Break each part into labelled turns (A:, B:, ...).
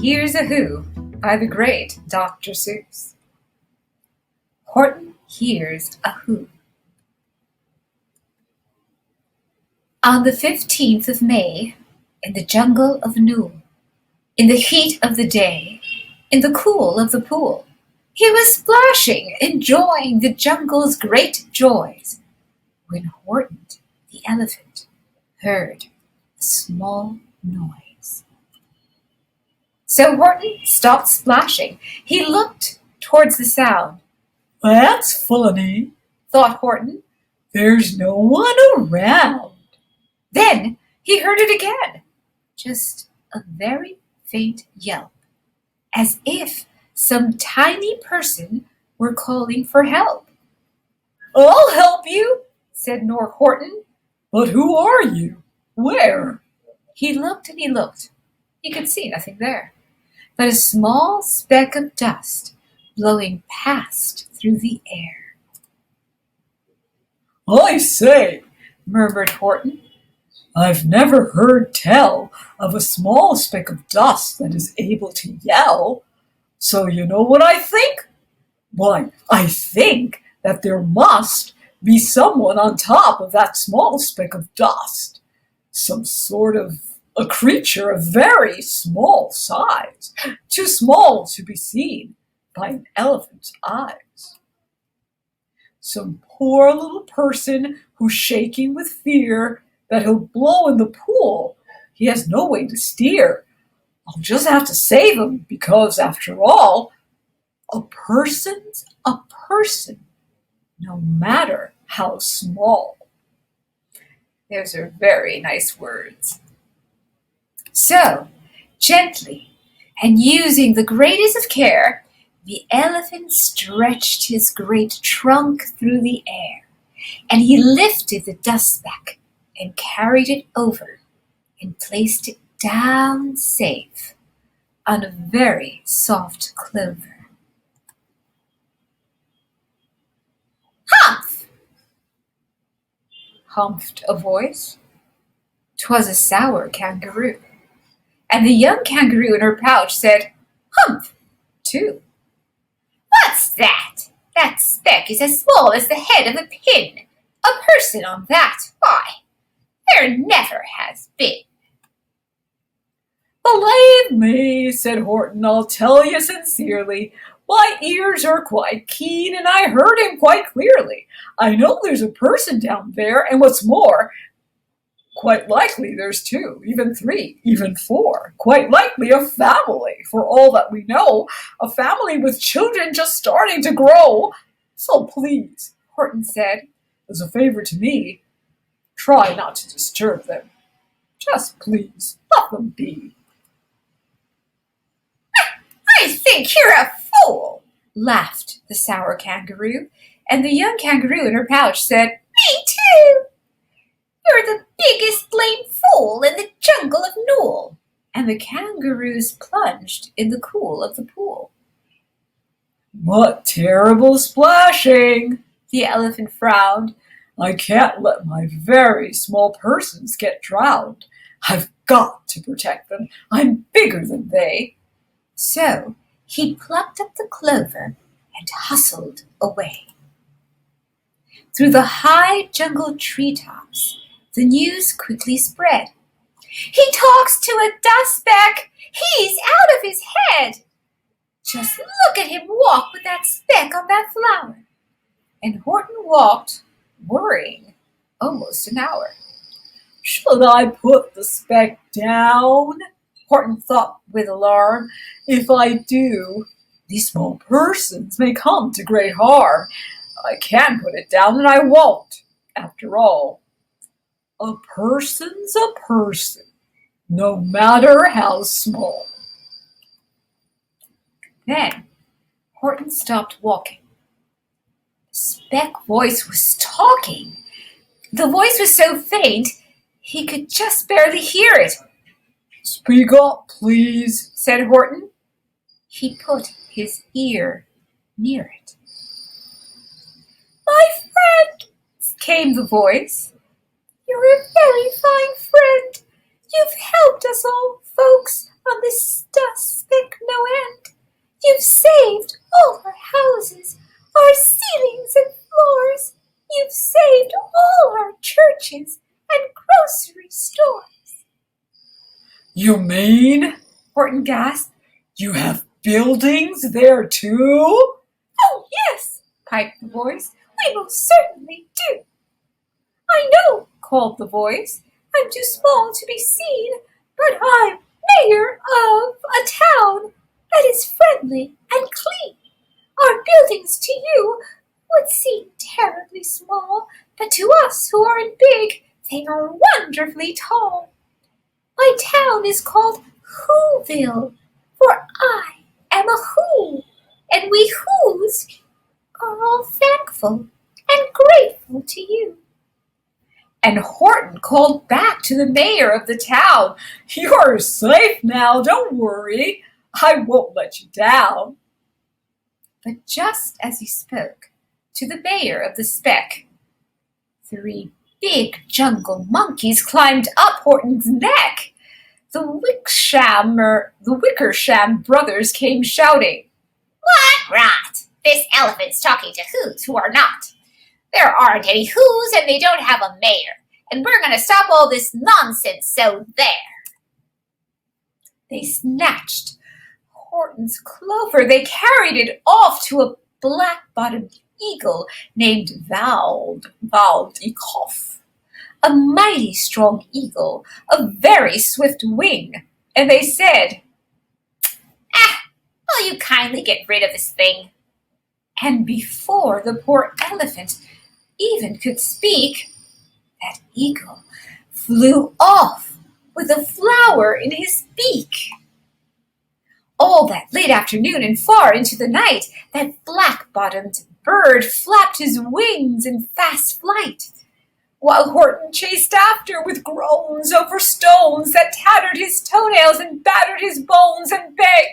A: Here's a Who by the great Dr. Seuss. Horton hears a Who. On the 15th of May, in the jungle of Nool, in the heat of the day, in the cool of the pool, he was splashing, enjoying the jungle's great joys, when Horton, the elephant, heard a small noise. So Horton stopped splashing. He looked towards the sound.
B: "That's funny,"
A: thought Horton.
B: "There's no one around."
A: Then he heard it again, just a very faint yelp, as if some tiny person were calling for help.
B: "I'll help you,"
A: said Horton.
B: "But who are you? Where?"
A: He looked and he looked. He could see nothing there, but a small speck of dust blowing past through the air.
B: "I say,"
A: murmured Horton,
B: "I've never heard tell of a small speck of dust that is able to yell. So you know what I think? Why, I think that there must be someone on top of that small speck of dust. Some sort of a creature of very small size, too small to be seen by an elephant's eyes. Some poor little person who's shaking with fear that he'll blow in the pool. He has no way to steer. I'll just have to save him because, after all, a person's a person, no matter how small."
A: Those are very nice words. So, gently, and using the greatest of care, the elephant stretched his great trunk through the air, and he lifted the dust speck and carried it over and placed it down safe on a very soft clover. "Humph!" humphed a voice. 'Twas a sour kangaroo, and the young kangaroo in her pouch said, "Humph!" too. "What's that? That speck is as small as the head of a pin. A person on that? Why, there never has been."
B: "Believe me," said Horton, "I'll tell you sincerely. My ears are quite keen, and I heard him quite clearly. I know there's a person down there, and what's more, quite likely there's two, even three, even four. Quite likely a family, for all that we know, a family with children just starting to grow. So please," Horton said, "as a favor to me, try not to disturb them. Just please, let them be."
A: "I think you're a fool," laughed the sour kangaroo, and the young kangaroo in her pouch said, "Me too. You're the biggest blame fool in the jungle of Nool." And the kangaroos plunged in the cool of the pool.
B: "What terrible splashing!"
A: The elephant frowned.
B: "I can't let my very small persons get drowned. I've got to protect them. I'm bigger than they."
A: So he plucked up the clover and hustled away. Through the high jungle treetops, the news quickly spread. "He talks to a dust speck! He's out of his head! Just look at him walk with that speck on that flower." And Horton walked, worrying, almost an hour.
B: "Should I put the speck down?" Horton thought with alarm. "If I do, these small persons may come to great harm. I can put it down, and I won't. After all, a person's a person, no matter how small."
A: Then Horton stopped walking. The speck voice was talking. The voice was so faint he could just barely hear it.
B: "Speak up, please,"
A: said Horton. He put his ear near it. "My friend," came the voice, "you're a very fine friend. You've helped us all folks on this dust speck no end. You've saved all our houses, our ceilings and floors. You've saved all our churches and grocery stores.
B: You mean, Horton gasped, you have buildings there too?
A: Oh, yes, piped the voice. We most certainly do. I know, called the voice. I'm too small to be seen, but I'm mayor of a town that is friendly and clean. Our buildings to you would seem terribly small, but to us who aren't big, they are wonderfully tall. My town is called Whoville, for I am a Who, and we Whos are all thankful and grateful to you.
B: And Horton called back to the mayor of the town, You're safe now, don't worry. I won't let you down.
A: But just as he spoke to the mayor of the speck, 3 big jungle monkeys climbed up Horton's neck. The Wickersham brothers came shouting,
C: What rot! This elephant's talking to Whos who are not. There aren't any Whos and they don't have a mayor. And we're going to stop all this nonsense, so there.
A: They snatched Horton's clover. They carried it off to a black-bottomed eagle named Valdikoff, a mighty strong eagle, a very swift wing. And they said,
C: Will you kindly get rid of this thing?
A: And before the poor elephant even could speak, that eagle flew off with a flower in his beak. All that late afternoon and far into the night, that black-bottomed bird flapped his wings in fast flight, while Horton chased after with groans over stones that tattered his toenails and battered his bones, and begged,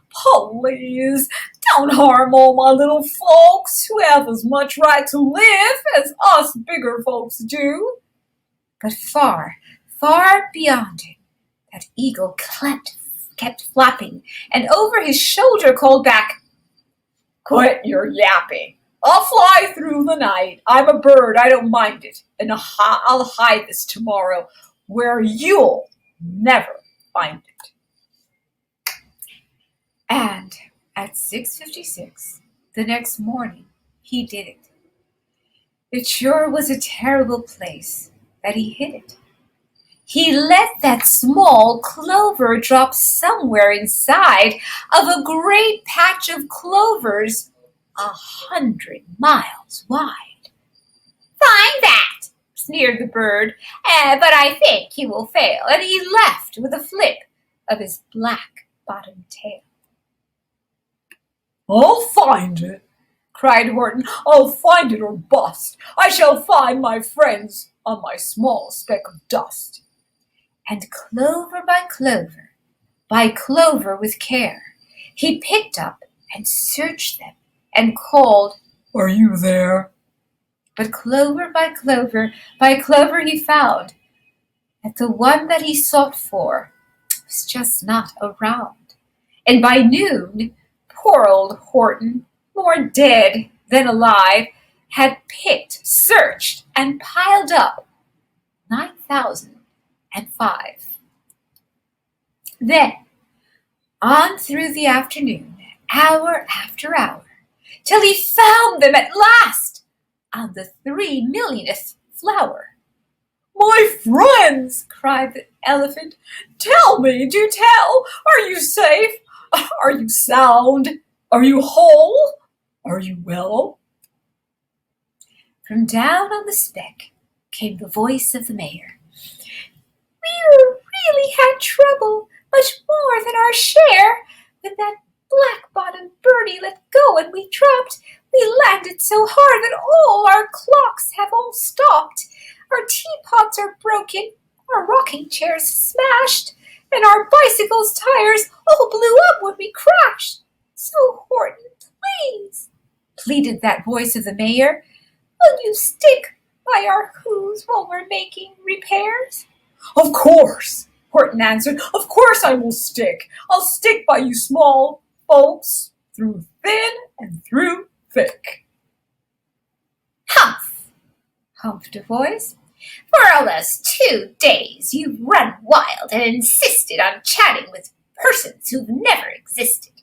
A: Please, don't harm all my little folks who have as much right to live as us bigger folks do. But far, far beyond him, that eagle kept flapping, and over his shoulder called back,
B: Quit your yapping. I'll fly through the night. I'm a bird, I don't mind it. And I'll hide this tomorrow where you'll never find it.
A: And at 6:56 the next morning, he did it. It sure was a terrible place that he hid it. He let that small clover drop somewhere inside of a great patch of clovers 100 miles wide.
C: Fine that,
A: sneered the bird, but I think he will fail. And he left with a flip of his black-bottomed tail.
B: I'll find it, cried Horton. I'll find it or bust. I shall find my friends on my small speck of dust.
A: And clover by clover with care, he picked up and searched them and called,
B: Are you there?
A: But clover by clover he found that the one that he sought for was just not around. And by noon, poor old Horton, more dead than alive, had picked, searched, and piled up 9,005. Then, on through the afternoon, hour after hour, till he found them at last on the 3,000,000th flower.
B: My friends, cried the elephant, tell me, do tell, are you safe? Are you sound? Are you whole? Are you well?
A: From down on the speck came the voice of the mayor. We really had trouble, much more than our share, when that black-bottomed birdie let go and we dropped. We landed so hard that all our clocks have all stopped. Our teapots are broken, our rocking chairs smashed, and our bicycle's tires all blew up when we crashed. So, Horton, please, pleaded that voice of the mayor, will you stick by our Whos while we're making repairs?
B: Of course, Horton answered. Of course I will stick. I'll stick by you small folks, through thin and through thick.
C: Humph!
A: humphed a voice.
C: For almost 2 days you've run wild and insisted on chatting with persons who've never existed.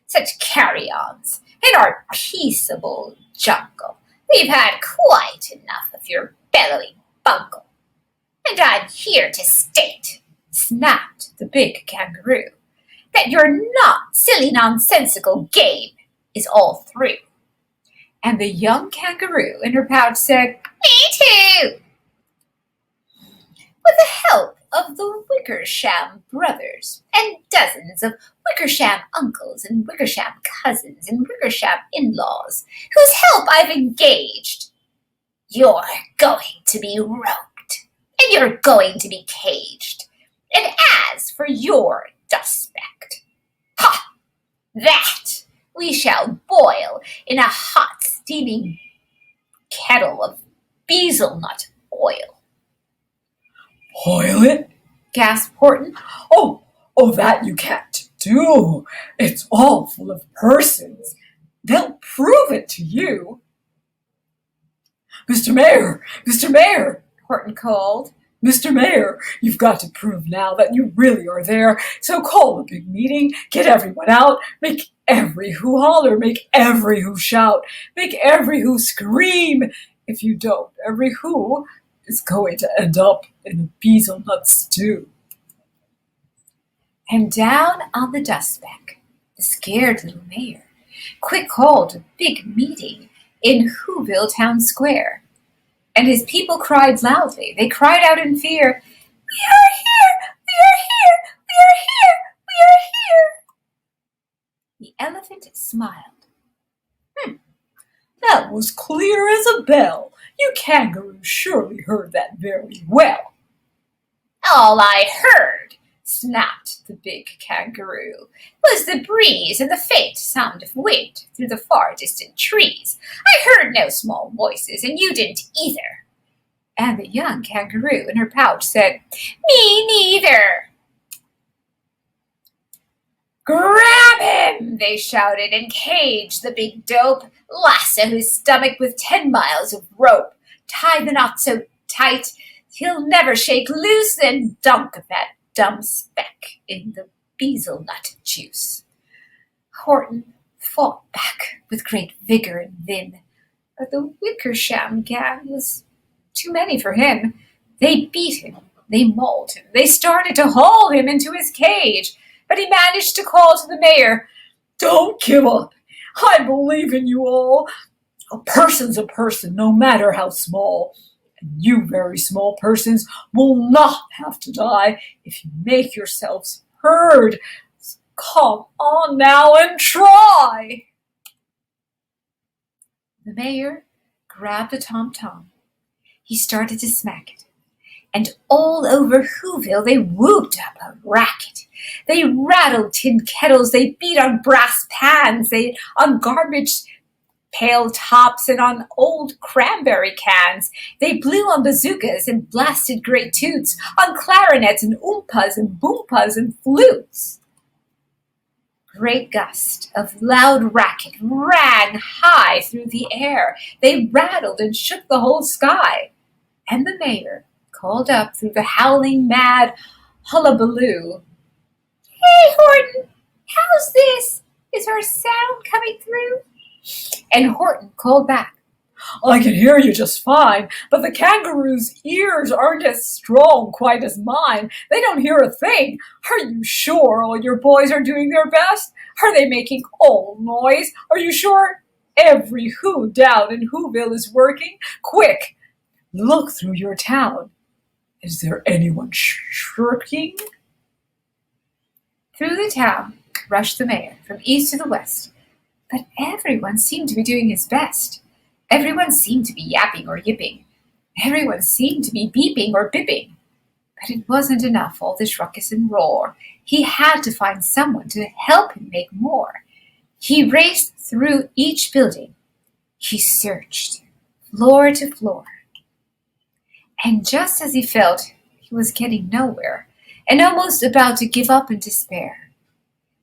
C: Such carry-ons in our peaceable jungle. We've had quite enough of your bellowing bungle. And I'm here to state,
A: Snapped the big kangaroo.
C: that your not silly nonsensical game is all through.
A: And the young kangaroo in her pouch said,
C: Me too! With the help of the Wickersham brothers and dozens of Wickersham uncles and Wickersham cousins and Wickersham in-laws, whose help I've engaged, you're going to be roped, and you're going to be caged. And as for your dust-specked, ha! That we shall boil in a hot steaming kettle of bezelnut oil.
B: Boil it?
A: gasped Horton.
B: Oh, that you can't do. It's all full of persons. They'll prove it to you. Mr. Mayor,
A: Horton called.
B: Mr. Mayor, you've got to prove now that you really are there. So call a big meeting, get everyone out, make every who holler, make every who shout, make every who scream. If you don't, every who is going to end up in a bezelnut stew.
A: And down on the dust speck, the scared little mayor quick called a big meeting in Whoville Town Square. And his people cried loudly. They cried out in fear, "We are here! We are here! We are here! We are here!" The elephant smiled.
B: That was clear as a bell. You kangaroos surely heard that very well.
C: All I heard, snapped the big kangaroo, was the breeze and the faint sound of wind through the far distant trees. I heard no small voices, and you didn't either.
A: And the young kangaroo in her pouch said,
C: Me neither. Grab him, they shouted, and cage the big dope. Lasso his stomach with 10 miles of rope. Tie the knot so tight he'll never shake loose, then dunk that dumb speck in the bezelnut juice.
A: Horton fought back with great vigor and vim, but the Wickersham gang was too many for him. They beat him, they mauled him, they started to haul him into his cage, but he managed to call to the mayor,
B: Don't give up. I believe in you all. A person's a person, no matter how small. And you very small persons will not have to die if you make yourselves heard. So come on now and try.
A: The mayor grabbed a tom-tom. He started to smack it. And all over Whoville they whooped up a racket. They rattled tin kettles, they beat on brass pans, they on garbage pail tops and on old cranberry cans. They blew on bazookas and blasted great toots, on clarinets and oompas and boompas and flutes. Great gust of loud racket rang high through the air. They rattled and shook the whole sky. And the mayor called up through the howling mad hullabaloo,
C: Hey, Horton, how's this? Is our sound coming through?
A: And Horton called back,
B: I can hear you just fine, but the kangaroo's ears aren't as strong quite as mine. They don't hear a thing. Are you sure all your boys are doing their best? Are they making all noise? Are you sure every who down in Whoville is working? Quick, look through your town. Is there anyone shirking?
A: Through the town rushed the mayor, from east to the west. But everyone seemed to be doing his best. Everyone seemed to be yapping or yipping. Everyone seemed to be beeping or bipping. But it wasn't enough, all this ruckus and roar. He had to find someone to help him make more. He raced through each building. He searched, floor to floor. And just as he felt he was getting nowhere, and almost about to give up in despair,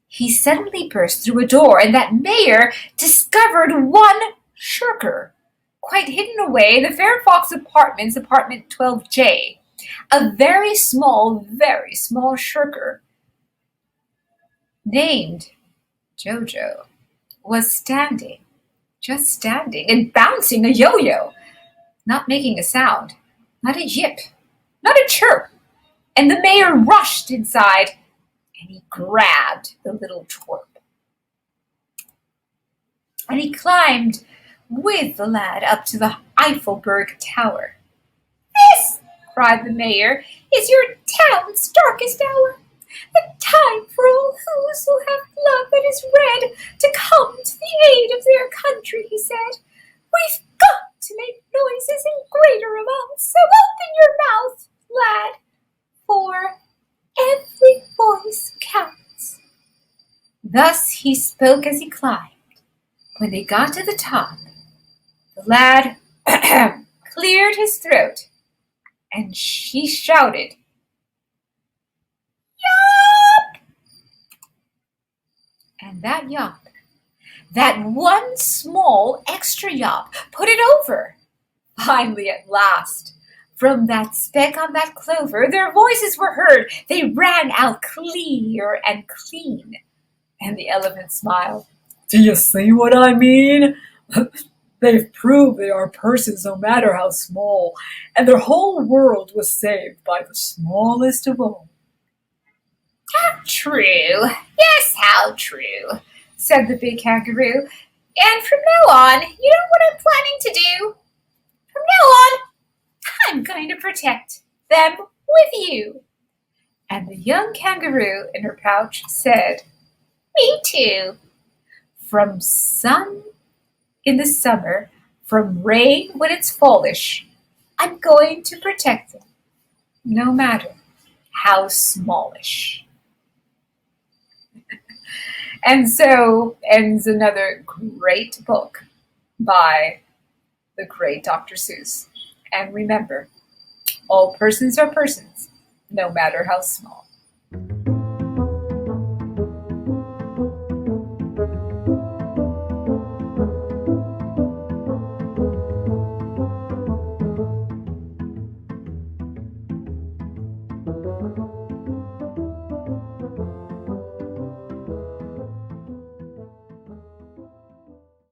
A: he suddenly burst through a door, and that mayor discovered one shirker, quite hidden away in the Fairfax Apartments, apartment 12J. A very small shirker named Jojo was standing, just standing, and bouncing a yo-yo, not making a sound, not a yip, not a chirp. And the mayor rushed inside, and he grabbed the little twerp. And he climbed with the lad up to the Eiffelberg Tower. "This," cried the mayor, "is your town's darkest hour. The time for all those who have blood that is red to come to the aid of their country," he said. "We've got to make noises in greater amounts, so open your mouth, lad, for every voice counts." Thus he spoke as he climbed. When they got to the top, the lad cleared his throat, and she shouted, "Yop!" And that yop, that one small extra yop, put it over. Finally, at last, from that speck on that clover, their voices were heard. They rang out clear and clean. And the elephant smiled.
B: "Do you see what I mean? They've proved they are persons no matter how small, and their whole world was saved by the smallest of all."
A: "How true! Yes, how true!" said the big kangaroo. "And from now on, you know what I'm planning to do? From now on, I'm going to protect them with you." And the young kangaroo in her pouch said, "Me too." From sun in the summer, from rain when it's fallish, I'm going to protect them, no matter how smallish. And so ends another great book by the great Dr. Seuss. And remember, all persons are persons, no matter how small.